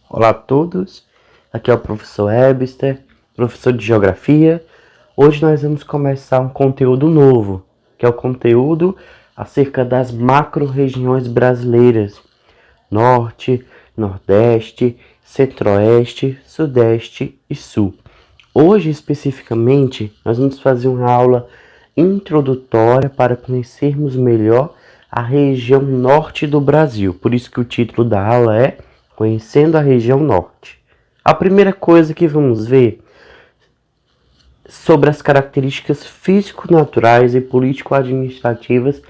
Olá a todos, aqui é o professor Webster, professor de Geografia. Hoje nós vamos começar um conteúdo novo, que é o conteúdo acerca das macro-regiões brasileiras: Norte, Nordeste, Centro-Oeste, Sudeste e Sul. Hoje, especificamente, nós vamos fazer uma aula introdutória para conhecermos melhor a região norte do Brasil. Por isso que o título da aula é Conhecendo a região norte. A primeira coisa que vamos ver sobre as características físico-naturais e político-administrativas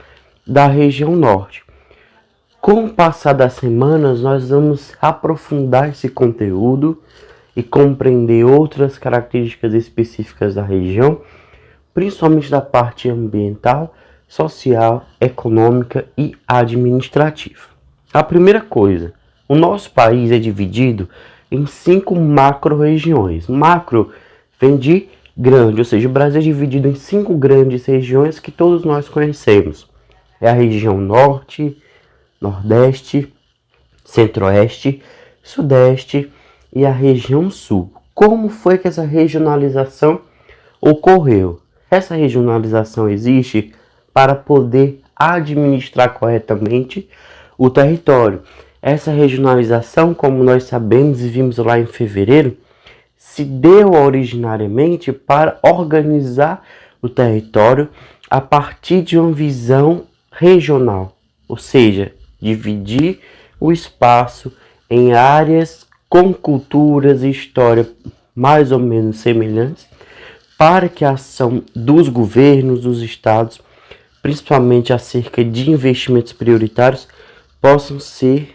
da região norte. Com o passar das semanas, nós vamos aprofundar esse conteúdo e compreender outras características específicas da região, principalmente da parte ambiental, social, econômica e administrativa. A primeira coisa, o nosso país é dividido em 5 macro-regiões. Macro vem de grande, ou seja, o Brasil é dividido em 5 grandes regiões que todos nós conhecemos. É a região Norte, Nordeste, Centro-Oeste, Sudeste e a região Sul. Como foi que essa regionalização ocorreu? Essa regionalização existe para poder administrar corretamente o território. Essa regionalização, como nós sabemos e vimos lá em fevereiro, se deu originariamente para organizar o território a partir de uma visão regional, ou seja, dividir o espaço em áreas com culturas e história mais ou menos semelhantes, para que a ação dos governos, dos estados, principalmente acerca de investimentos prioritários, possam ser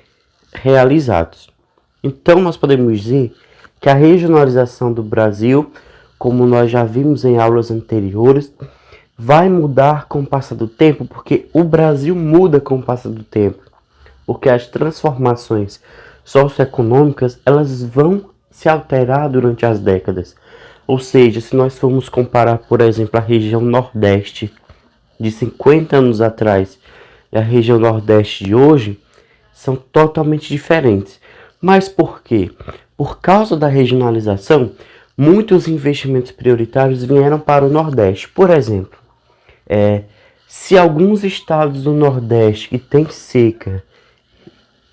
realizados. Então, nós podemos dizer que a regionalização do Brasil, como nós já vimos em aulas anteriores, vai mudar com o passar do tempo, porque o Brasil muda com o passar do tempo, porque as transformações socioeconômicas elas vão se alterar durante as décadas. Ou seja, se nós formos comparar, por exemplo, a região Nordeste de 50 anos atrás e a região Nordeste de hoje, são totalmente diferentes. Mas por quê? Por causa da regionalização, muitos investimentos prioritários vieram para o Nordeste. Por exemplo, se alguns estados do Nordeste que têm seca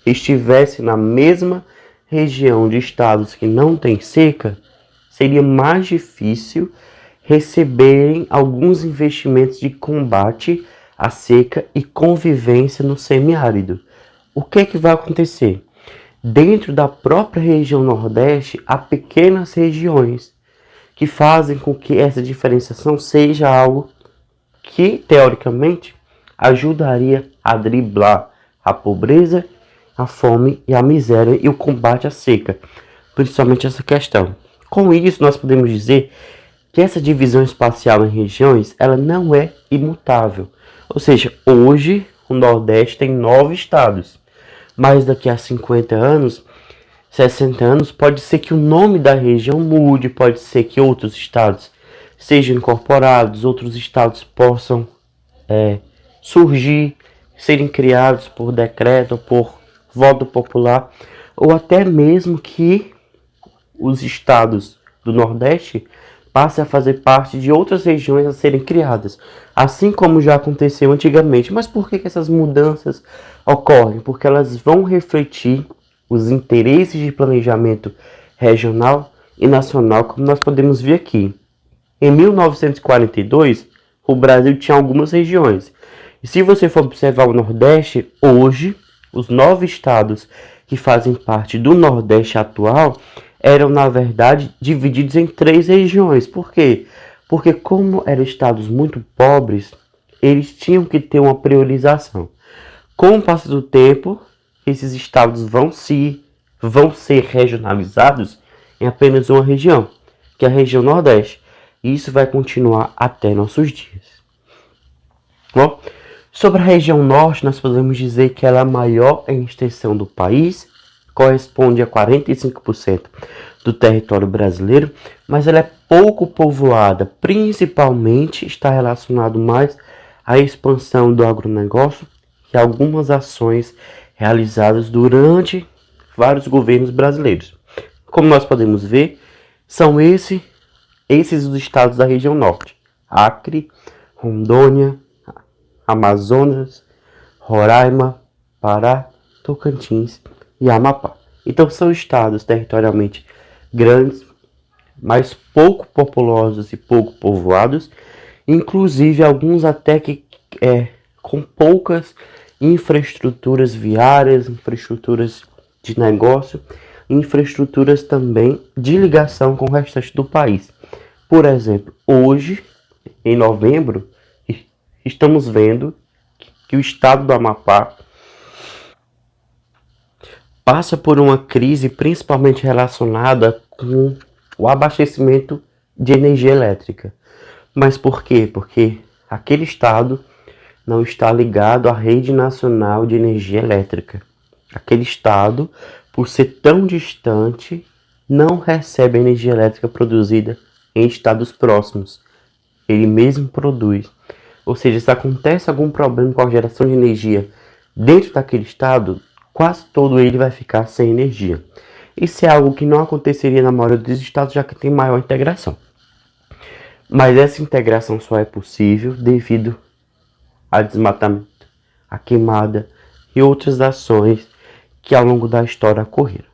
estivessem na mesma região de estados que não têm seca, seria mais difícil receberem alguns investimentos de combate à seca e convivência no semiárido. O que é que vai acontecer? Dentro da própria região Nordeste, há pequenas regiões que fazem com que essa diferenciação seja algo que, teoricamente, ajudaria a driblar a pobreza, a fome e a miséria e o combate à seca, principalmente essa questão. Com isso, nós podemos dizer que essa divisão espacial em regiões, ela não é imutável. Ou seja, hoje o Nordeste tem 9 estados. Mas daqui a 50 anos, 60 anos, pode ser que o nome da região mude, pode ser que outros estados sejam incorporados, outros estados possam surgir, serem criados por decreto, ou por voto popular, ou até mesmo que os estados do Nordeste passem a fazer parte de outras regiões a serem criadas, assim como já aconteceu antigamente. Mas por que essas mudanças ocorrem? Porque elas vão refletir os interesses de planejamento regional e nacional, como nós podemos ver aqui. Em 1942, o Brasil tinha algumas regiões. E se você for observar o Nordeste, hoje, os 9 estados que fazem parte do Nordeste atual eram, na verdade, divididos em 3 regiões. Por quê? Porque como eram estados muito pobres, eles tinham que ter uma priorização. Com o passar do tempo, esses estados vão ser regionalizados em apenas uma região, que é a região Nordeste. E isso vai continuar até nossos dias. Bom, sobre a região Norte, nós podemos dizer que ela é a maior em extensão do país, corresponde a 45% do território brasileiro, mas ela é pouco povoada, principalmente está relacionado mais à expansão do agronegócio e algumas ações realizadas durante vários governos brasileiros. Como nós podemos ver, são esses os estados da região norte: Acre, Rondônia, Amazonas, Roraima, Pará, Tocantins e Amapá. Então são estados territorialmente grandes, mas pouco populosos e pouco povoados, inclusive alguns até que com poucas infraestruturas viárias, infraestruturas de negócio, infraestruturas também de ligação com o restante do país. Por exemplo, hoje, em novembro, estamos vendo que o estado do Amapá passa por uma crise principalmente relacionada com o abastecimento de energia elétrica. Mas por quê? Porque aquele estado não está ligado à rede nacional de energia elétrica. Aquele estado, por ser tão distante, não recebe energia elétrica produzida em estados próximos. Ele mesmo produz. Ou seja, se acontece algum problema com a geração de energia dentro daquele estado, quase todo ele vai ficar sem energia. Isso é algo que não aconteceria na maioria dos estados, já que tem maior integração. Mas essa integração só é possível devido ao desmatamento, à queimada e outras ações que ao longo da história ocorreram.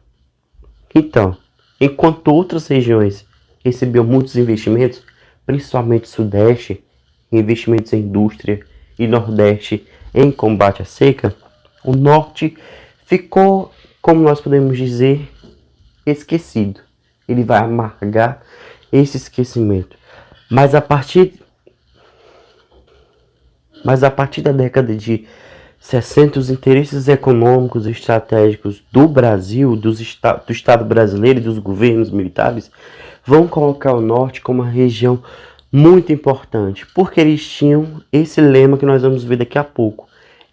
Então, enquanto outras regiões recebiam muitos investimentos, principalmente Sudeste, investimentos em indústria, e Nordeste em combate à seca, o Norte ficou, como nós podemos dizer, esquecido. Ele vai amargar esse esquecimento. Mas a partir da década de 60, os interesses econômicos e estratégicos do Brasil, do Estado brasileiro e dos governos militares vão colocar o Norte como uma região muito importante, porque eles tinham esse lema que nós vamos ver daqui a pouco: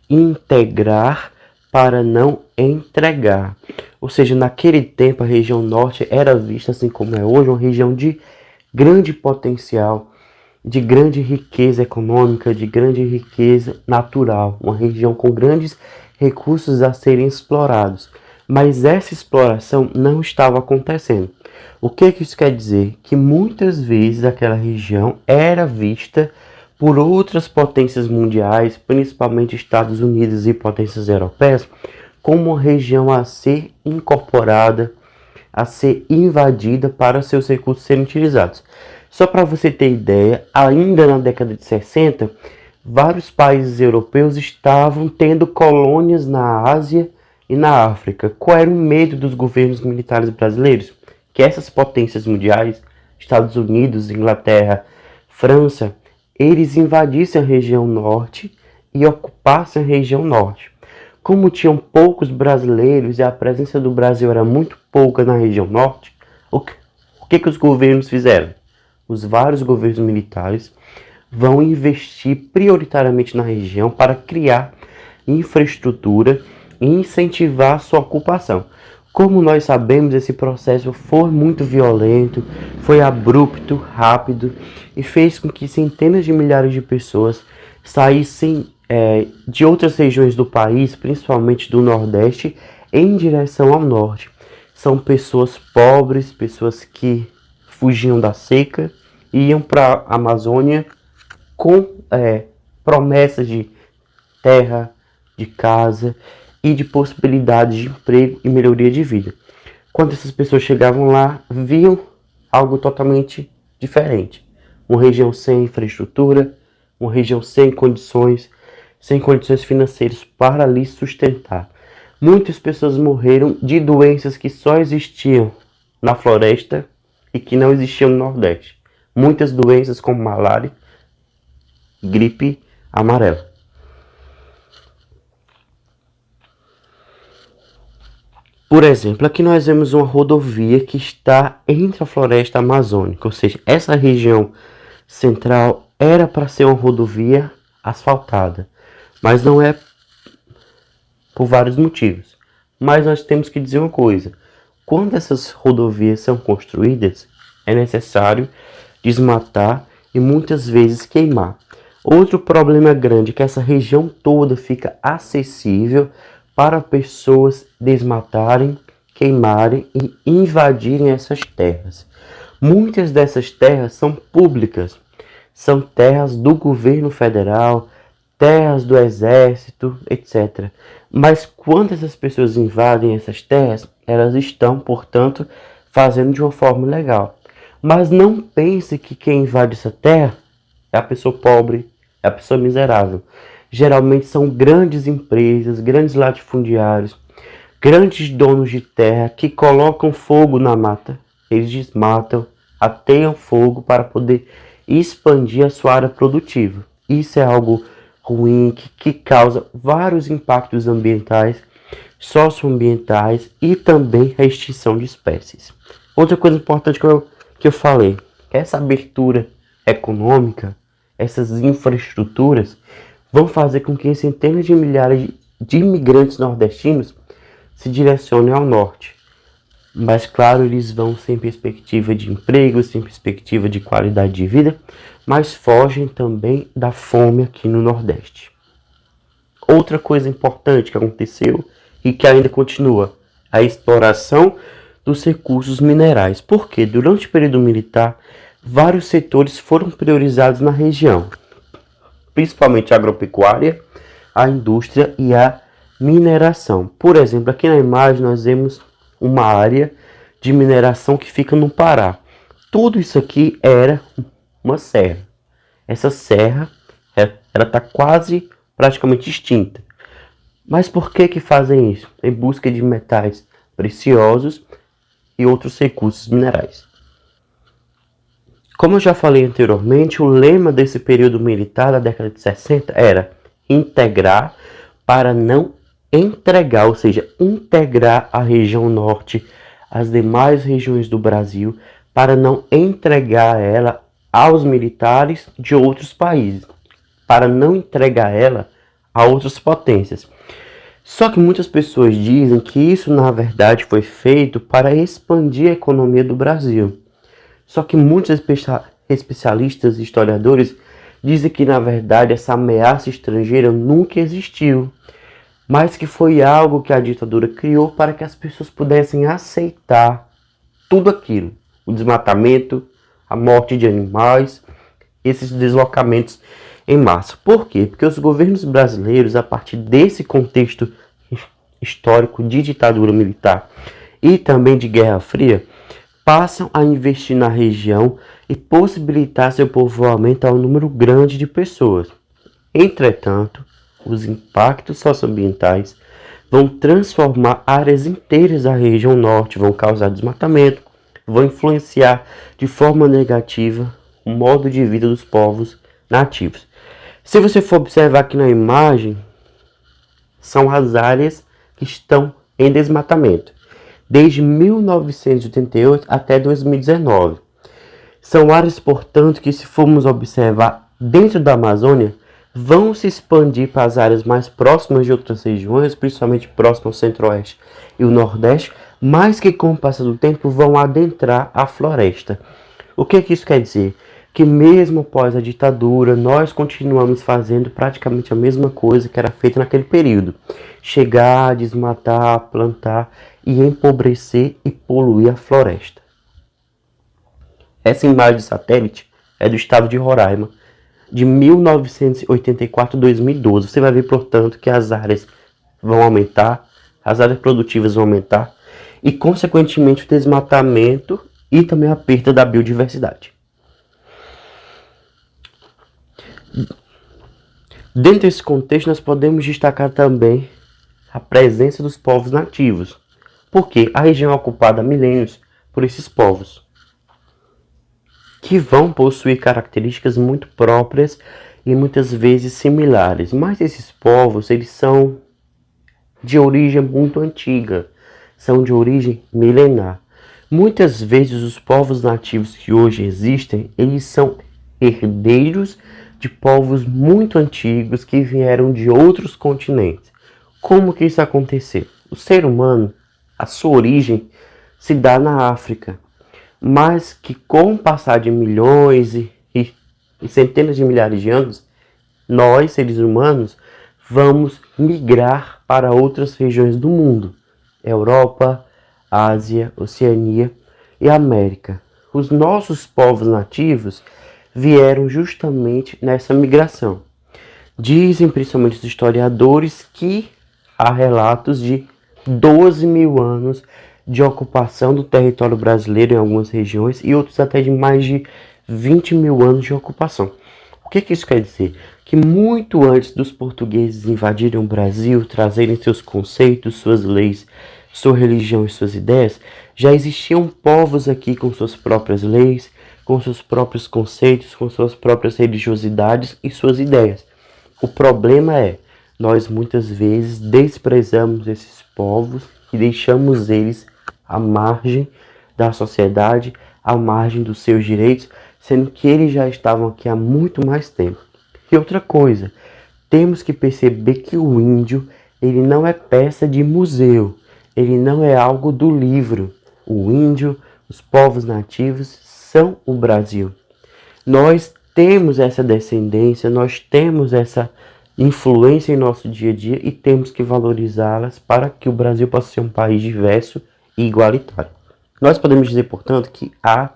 integrar para não entregar. Ou seja, naquele tempo a região norte era vista, assim como é hoje, uma região de grande potencial, de grande riqueza econômica, de grande riqueza natural, uma região com grandes recursos a serem explorados. Mas essa exploração não estava acontecendo. O que isso quer dizer? Que muitas vezes aquela região era vista por outras potências mundiais, principalmente Estados Unidos e potências europeias, como uma região a ser incorporada, a ser invadida para seus recursos serem utilizados. Só para você ter ideia, ainda na década de 60, vários países europeus estavam tendo colônias na Ásia e na África. Qual era o medo dos governos militares brasileiros? Que essas potências mundiais, Estados Unidos, Inglaterra, França, eles invadissem a região norte e ocupassem a região norte. Como tinham poucos brasileiros e a presença do Brasil era muito pouca na região norte, o que os governos fizeram? Os vários governos militares vão investir prioritariamente na região para criar infraestrutura e incentivar a sua ocupação. Como nós sabemos, esse processo foi muito violento, foi abrupto, rápido e fez com que centenas de milhares de pessoas saíssem de outras regiões do país, principalmente do Nordeste, em direção ao Norte. São pessoas pobres, pessoas que fugiam da seca e iam para a Amazônia com promessas de terra, de casa e de possibilidades de emprego e melhoria de vida. Quando essas pessoas chegavam lá, viam algo totalmente diferente. Uma região sem infraestrutura, uma região sem condições financeiras para lhe sustentar. Muitas pessoas morreram de doenças que só existiam na floresta e que não existiam no Nordeste. Muitas doenças como malária, gripe amarela. Por exemplo, aqui nós vemos uma rodovia que está entre a floresta amazônica, ou seja, essa região central era para ser uma rodovia asfaltada, mas não é por vários motivos. Mas nós temos que dizer uma coisa: quando essas rodovias são construídas, é necessário desmatar e muitas vezes queimar. Outro problema grande é que essa região toda fica acessível para pessoas desmatarem queimarem e invadirem essas terras. Muitas dessas terras são públicas, são terras do governo federal, terras do exército, etc. Mas quando essas pessoas invadem essas terras, elas estão, portanto, fazendo de uma forma legal. Mas não pense que quem invade essa terra é a pessoa pobre, é a pessoa miserável. Geralmente são grandes empresas, grandes latifundiários, grandes donos de terra que colocam fogo na mata. Eles desmatam, ateiam fogo para poder expandir a sua área produtiva. Isso é algo ruim que causa vários impactos ambientais, socioambientais e também a extinção de espécies. Outra coisa importante que eu falei, que essa abertura econômica, essas infraestruturas vão fazer com que centenas de milhares de imigrantes nordestinos se direcionem ao norte. Mas claro, eles vão sem perspectiva de emprego, sem perspectiva de qualidade de vida, mas fogem também da fome aqui no Nordeste. Outra coisa importante que aconteceu e que ainda continua, a exploração dos recursos minerais. Porque durante o período militar, vários setores foram priorizados na região, principalmente a agropecuária, a indústria e a mineração. Por exemplo, aqui na imagem nós vemos uma área de mineração que fica no Pará. Tudo isso aqui era uma serra. Essa serra, ela está quase praticamente extinta. Mas por que fazem isso? Em busca de metais preciosos e outros recursos minerais. Como eu já falei anteriormente, o lema desse período militar da década de 60 era integrar para não entregar, ou seja, integrar a região norte às demais regiões do Brasil para não entregar ela aos militares de outros países, para não entregar ela a outras potências. Só que muitas pessoas dizem que isso na verdade foi feito para expandir a economia do Brasil. Só que muitos especialistas e historiadores dizem que na verdade essa ameaça estrangeira nunca existiu, mas que foi algo que a ditadura criou para que as pessoas pudessem aceitar tudo aquilo, o desmatamento, a morte de animais, esses deslocamentos em massa. Por quê? Porque os governos brasileiros, a partir desse contexto histórico de ditadura militar e também de Guerra Fria, passam a investir na região e possibilitar seu povoamento a um número grande de pessoas. Entretanto, os impactos socioambientais vão transformar áreas inteiras da região norte, vão causar desmatamento, vão influenciar de forma negativa o modo de vida dos povos nativos. Se você for observar aqui na imagem, são as áreas que estão em desmatamento, desde 1988 até 2019. São áreas, portanto, que se formos observar dentro da Amazônia, vão se expandir para as áreas mais próximas de outras regiões, principalmente próximo ao Centro-Oeste e o Nordeste, mas que com o passar do tempo vão adentrar a floresta. O que isso quer dizer? Que mesmo após a ditadura, nós continuamos fazendo praticamente a mesma coisa que era feita naquele período. Chegar, desmatar, plantar e empobrecer e poluir a floresta. Essa imagem de satélite é do estado de Roraima, de 1984 a 2012. Você vai ver, portanto, que as áreas vão aumentar, as áreas produtivas vão aumentar e, consequentemente, o desmatamento e também a perda da biodiversidade. Dentro desse contexto, nós podemos destacar também a presença dos povos nativos, porque a região é ocupada há milênios por esses povos, que vão possuir características muito próprias e muitas vezes similares. Mas esses povos, eles são de origem muito antiga, são de origem milenar. Muitas vezes os povos nativos que hoje existem, eles são herdeiros de povos muito antigos que vieram de outros continentes. Como que isso aconteceu? O ser humano, a sua origem se dá na África, mas que com o passar de milhões e centenas de milhares de anos, nós, seres humanos, vamos migrar para outras regiões do mundo. Europa, Ásia, Oceania e América. Os nossos povos nativos vieram justamente nessa migração. Dizem principalmente os historiadores que há relatos de 12 mil anos de ocupação do território brasileiro em algumas regiões e outros até de mais de 20 mil anos de ocupação. O que isso quer dizer? Que muito antes dos portugueses invadirem o Brasil, trazerem seus conceitos, suas leis, sua religião e suas ideias, já existiam povos aqui com suas próprias leis, com seus próprios conceitos, com suas próprias religiosidades e suas ideias. O problema é, nós muitas vezes desprezamos esses povos e deixamos eles à margem da sociedade, à margem dos seus direitos, sendo que eles já estavam aqui há muito mais tempo. E outra coisa, temos que perceber que o índio, ele não é peça de museu, ele não é algo do livro. O índio, os povos nativos são o Brasil. Nós temos essa descendência, nós temos essa influência em nosso dia a dia e temos que valorizá-las para que o Brasil possa ser um país diverso e igualitário. Nós podemos dizer, portanto, que há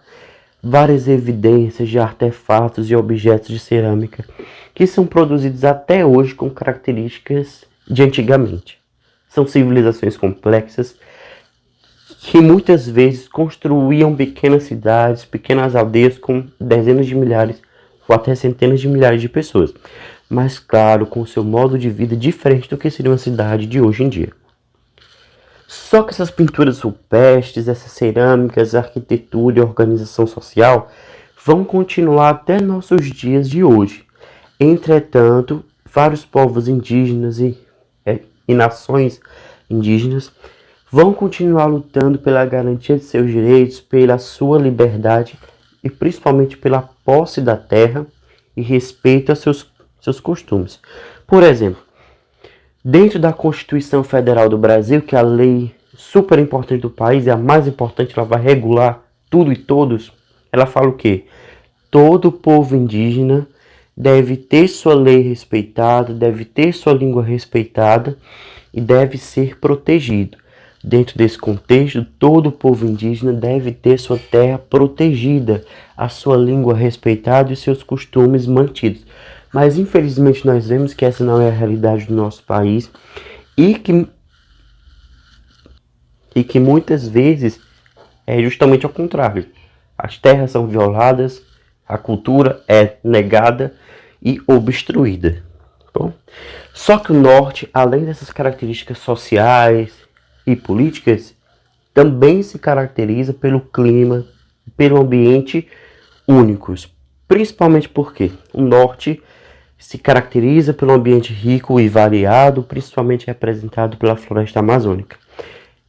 várias evidências de artefatos e objetos de cerâmica que são produzidos até hoje com características de antigamente. São civilizações complexas que muitas vezes construíam pequenas cidades, pequenas aldeias com dezenas de milhares ou até centenas de milhares de pessoas. Mas, claro, com o seu modo de vida diferente do que seria uma cidade de hoje em dia. Só que essas pinturas rupestres, essas cerâmicas, arquitetura e organização social vão continuar até nossos dias de hoje. Entretanto, vários povos indígenas e nações indígenas vão continuar lutando pela garantia de seus direitos, pela sua liberdade e principalmente pela posse da terra e respeito a seus costumes. Por exemplo, dentro da Constituição Federal do Brasil, que é a lei super importante do país, é a mais importante, ela vai regular tudo e todos, ela fala o quê? Todo povo indígena deve ter sua lei respeitada, deve ter sua língua respeitada e deve ser protegido. Dentro desse contexto, todo povo indígena deve ter sua terra protegida, a sua língua respeitada e seus costumes mantidos. Mas infelizmente nós vemos que essa não é a realidade do nosso país e que muitas vezes é justamente ao contrário. As terras são violadas, a cultura é negada e obstruída. Bom, só que o norte, além dessas características sociais e políticas, também se caracteriza pelo clima, pelo ambiente únicos. Principalmente porque o norte se caracteriza pelo ambiente rico e variado, principalmente representado pela floresta amazônica.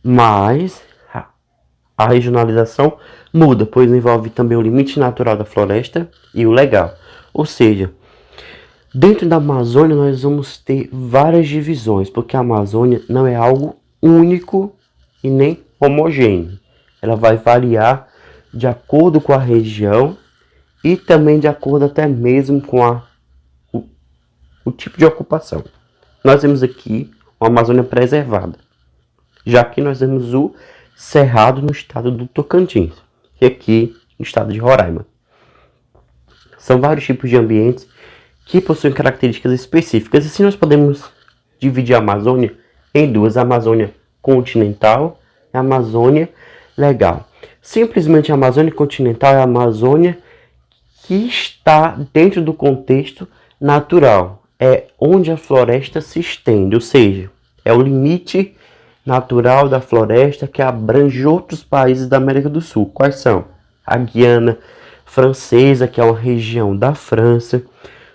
Mas a regionalização muda, pois envolve também o limite natural da floresta e o legal. Ou seja, dentro da Amazônia nós vamos ter várias divisões, porque a Amazônia não é algo único e nem homogêneo. Ela vai variar de acordo com a região e também de acordo até mesmo com o tipo de ocupação. Nós temos aqui uma Amazônia preservada, já que nós temos o Cerrado no estado do Tocantins e aqui no estado de Roraima. São vários tipos de ambientes que possuem características específicas. E assim nós podemos dividir a Amazônia em duas: a Amazônia continental e a Amazônia legal. Simplesmente a Amazônia continental é a Amazônia que está dentro do contexto natural. É onde a floresta se estende, ou seja, é o limite natural da floresta que abrange outros países da América do Sul. Quais são? A Guiana Francesa, que é uma região da França,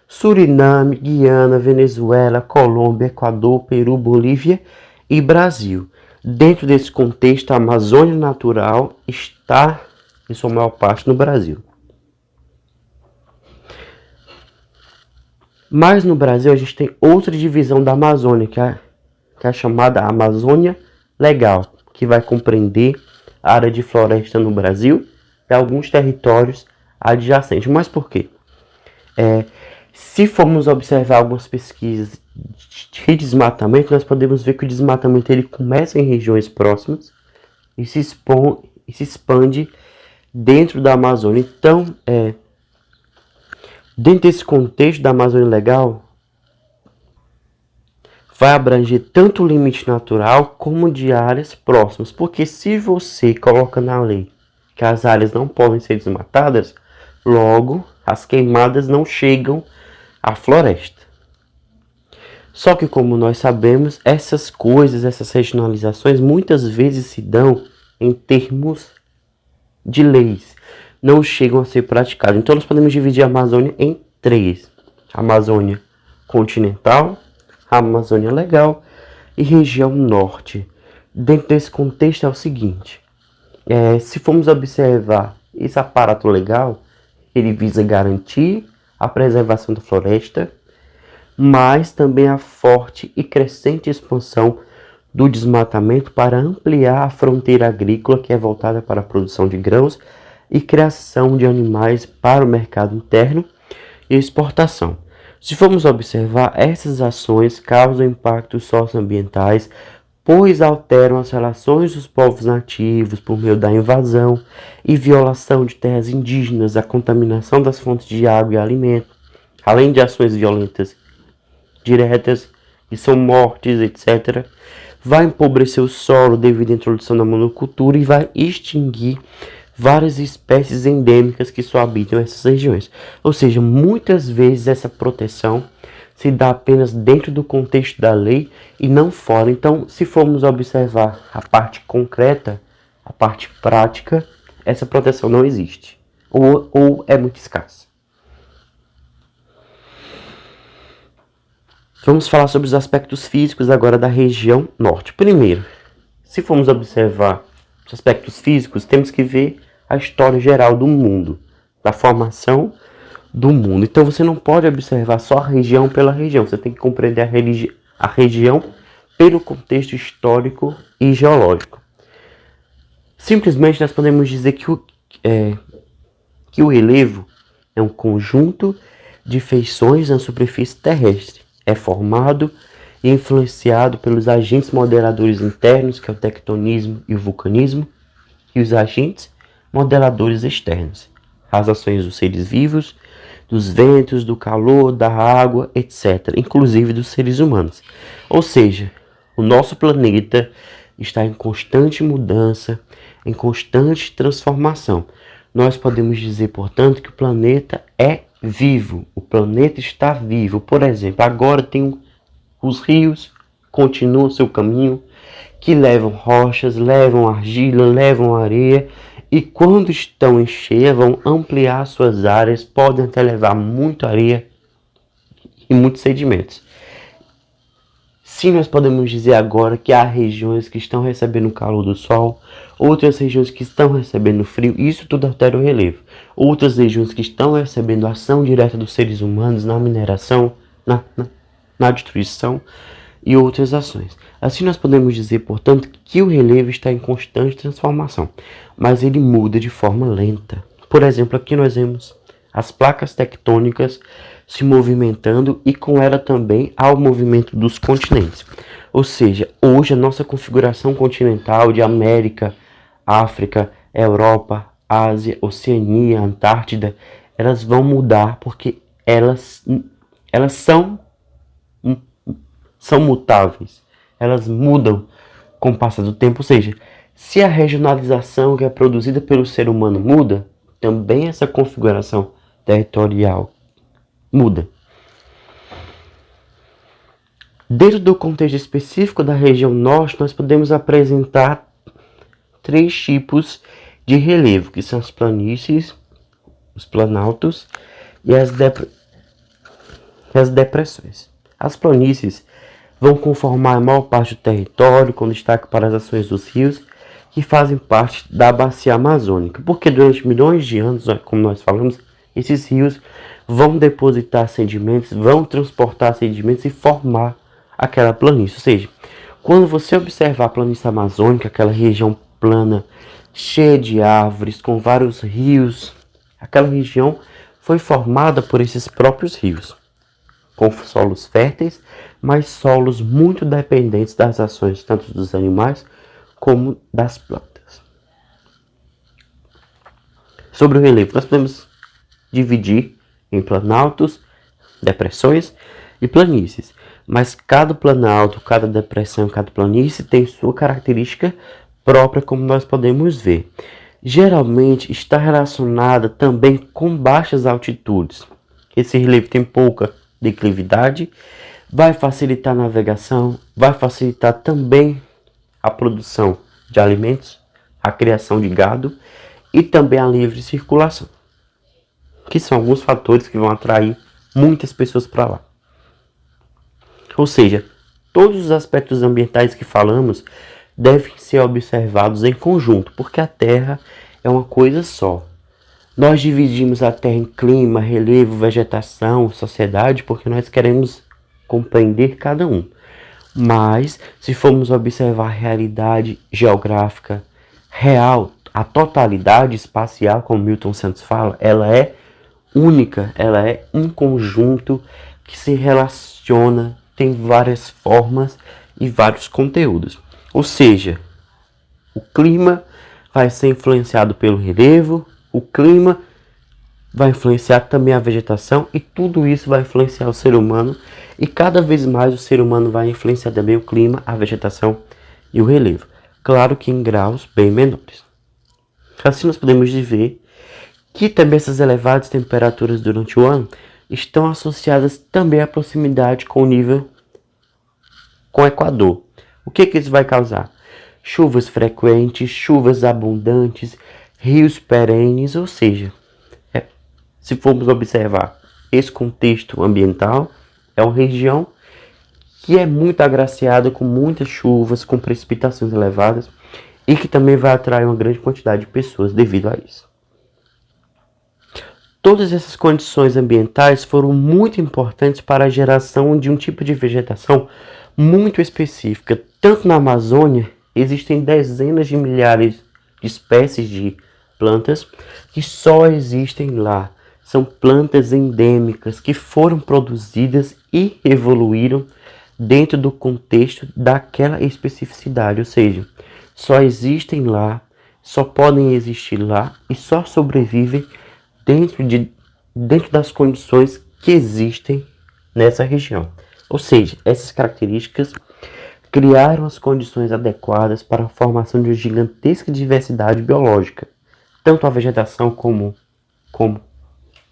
Suriname, Guiana, Venezuela, Colômbia, Equador, Peru, Bolívia e Brasil. Dentro desse contexto, a Amazônia natural está, em sua maior parte, no Brasil. Mas no Brasil a gente tem outra divisão da Amazônia, que é a chamada Amazônia Legal, que vai compreender a área de floresta no Brasil e alguns territórios adjacentes. Mas por quê? Se formos observar algumas pesquisas de desmatamento, nós podemos ver que o desmatamento ele começa em regiões próximas e se expande dentro da Amazônia. Então, dentro desse contexto da Amazônia Legal, vai abranger tanto o limite natural como de áreas próximas. Porque se você coloca na lei que as áreas não podem ser desmatadas, logo as queimadas não chegam à floresta. Só que, como nós sabemos, essas coisas, essas regionalizações muitas vezes se dão em termos de leis, não chegam a ser praticadas. Então nós podemos dividir a Amazônia em três: a Amazônia continental, a Amazônia Legal e região norte. Dentro desse contexto é o seguinte: se formos observar esse aparato legal, ele visa garantir a preservação da floresta, mas também a forte e crescente expansão do desmatamento para ampliar a fronteira agrícola, que é voltada para a produção de grãos e criação de animais para o mercado interno e exportação. Se formos observar, essas ações causam impactos socioambientais, pois alteram as relações dos povos nativos por meio da invasão e violação de terras indígenas, a contaminação das fontes de água e alimento, além de ações violentas diretas, que são mortes, etc. Vai empobrecer o solo devido à introdução da monocultura e vai extinguir várias espécies endêmicas que só habitam essas regiões. Ou seja, muitas vezes essa proteção se dá apenas dentro do contexto da lei e não fora. Então, se formos observar a parte concreta, a parte prática, essa proteção não existe, ou é muito escassa. Vamos falar sobre os aspectos físicos agora da região norte. Primeiro, se formos observar os aspectos físicos, temos que ver a história geral do mundo, da formação do mundo. Então você não pode observar só a região pela região, você tem que compreender a região pelo contexto histórico e geológico. Simplesmente nós podemos dizer que o relevo é um conjunto de feições na superfície terrestre. É formado e influenciado pelos agentes modeladores internos, que é o tectonismo e o vulcanismo, e os agentes modeladores externos, as ações dos seres vivos, dos ventos, do calor, da água, etc., inclusive dos seres humanos. Ou seja, o nosso planeta está em constante mudança, em constante transformação. Nós podemos dizer, portanto, que o planeta é vivo, o planeta está vivo. Por exemplo, agora tem os rios, continuam seu caminho, que levam rochas, levam argila, levam areia, e quando estão em cheia vão ampliar suas áreas, podem até levar muita areia e muitos sedimentos. Sim, nós podemos dizer agora que há regiões que estão recebendo o calor do sol, outras regiões que estão recebendo frio, isso tudo altera o relevo. Outras regiões que estão recebendo ação direta dos seres humanos na mineração, na destruição e outras ações. Assim nós podemos dizer, portanto, que o relevo está em constante transformação, mas ele muda de forma lenta. Por exemplo, aqui nós vemos as placas tectônicas se movimentando e com ela também há o movimento dos continentes. Ou seja, hoje a nossa configuração continental de América, África, Europa, Ásia, Oceania, Antártida, elas vão mudar porque elas são mutáveis. Elas mudam com o passar do tempo. Ou seja, se a regionalização que é produzida pelo ser humano muda, também essa configuração territorial muda. Dentro do contexto específico da região norte, nós podemos apresentar três tipos de relevo, que são as planícies, os planaltos e as depressões. As planícies vão conformar a maior parte do território, com destaque para as ações dos rios, que fazem parte da bacia amazônica, porque durante milhões de anos, como nós falamos, esses rios vão depositar sedimentos, vão transportar sedimentos e formar aquela planície. Ou seja, quando você observar a planície amazônica, aquela região plana, cheia de árvores, com vários rios, aquela região foi formada por esses próprios rios, com solos férteis, mas solos muito dependentes das ações tanto dos animais como das plantas. Sobre o relevo, nós podemos dividir em planaltos, depressões e planícies. Mas cada planalto, cada depressão, cada planície tem sua característica própria, como nós podemos ver. Geralmente está relacionada também com baixas altitudes. Esse relevo tem pouca declividade, vai facilitar a navegação, vai facilitar também a produção de alimentos, a criação de gado e também a livre circulação, que são alguns fatores que vão atrair muitas pessoas para lá. Ou seja, todos os aspectos ambientais que falamos devem ser observados em conjunto, porque a Terra é uma coisa só. Nós dividimos a Terra em clima, relevo, vegetação, sociedade, porque nós queremos compreender cada um. Mas, se formos observar a realidade geográfica real, a totalidade espacial, como Milton Santos fala, ela é única, ela é um conjunto que se relaciona, tem várias formas e vários conteúdos. Ou seja, o clima vai ser influenciado pelo relevo, o clima vai influenciar também a vegetação e tudo isso vai influenciar o ser humano e cada vez mais o ser humano vai influenciar também o clima, a vegetação e o relevo. Claro que em graus bem menores. Assim nós podemos ver que também essas elevadas temperaturas durante o ano estão associadas também à proximidade com o nível com o Equador. O que isso vai causar? Chuvas frequentes, chuvas abundantes, rios perenes, ou seja, se formos observar esse contexto ambiental, é uma região que é muito agraciada com muitas chuvas, com precipitações elevadas e que também vai atrair uma grande quantidade de pessoas devido a isso. Todas essas condições ambientais foram muito importantes para a geração de um tipo de vegetação muito específica. Tanto na Amazônia, existem dezenas de milhares de espécies de plantas que só existem lá. São plantas endêmicas que foram produzidas e evoluíram dentro do contexto daquela especificidade, ou seja, só existem lá, só podem existir lá e só sobrevivem dentro das condições que existem nessa região. Ou seja, essas características criaram as condições adequadas para a formação de uma gigantesca diversidade biológica. Tanto a vegetação como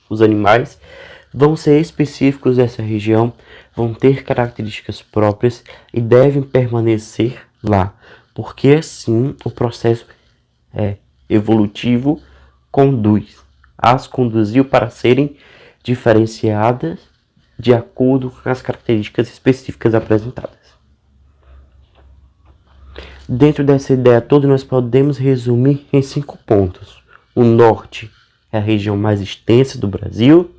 os animais vão ser específicos dessa região, vão ter características próprias e devem permanecer lá, porque assim o processo evolutivo as conduziu para serem diferenciadas de acordo com as características específicas apresentadas. Dentro dessa ideia toda, nós podemos resumir em 5 pontos. O norte é a região mais extensa do Brasil,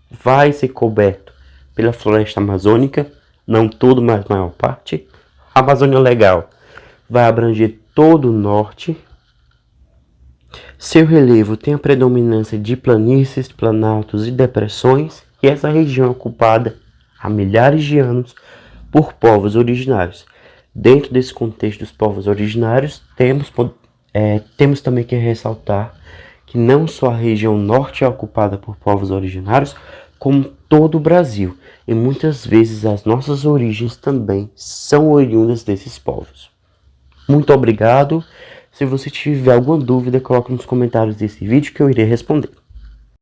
vai ser coberto pela floresta amazônica, não todo, mas a maior parte. A Amazônia Legal vai abranger todo o norte. Seu relevo tem a predominância de planícies, planaltos e depressões, e essa região é ocupada há milhares de anos por povos originários. Dentro desse contexto dos povos originários, temos também que ressaltar que não só a região norte é ocupada por povos originários, como todo o Brasil. E muitas vezes as nossas origens também são oriundas desses povos. Muito obrigado. Se você tiver alguma dúvida, coloque nos comentários desse vídeo que eu irei responder.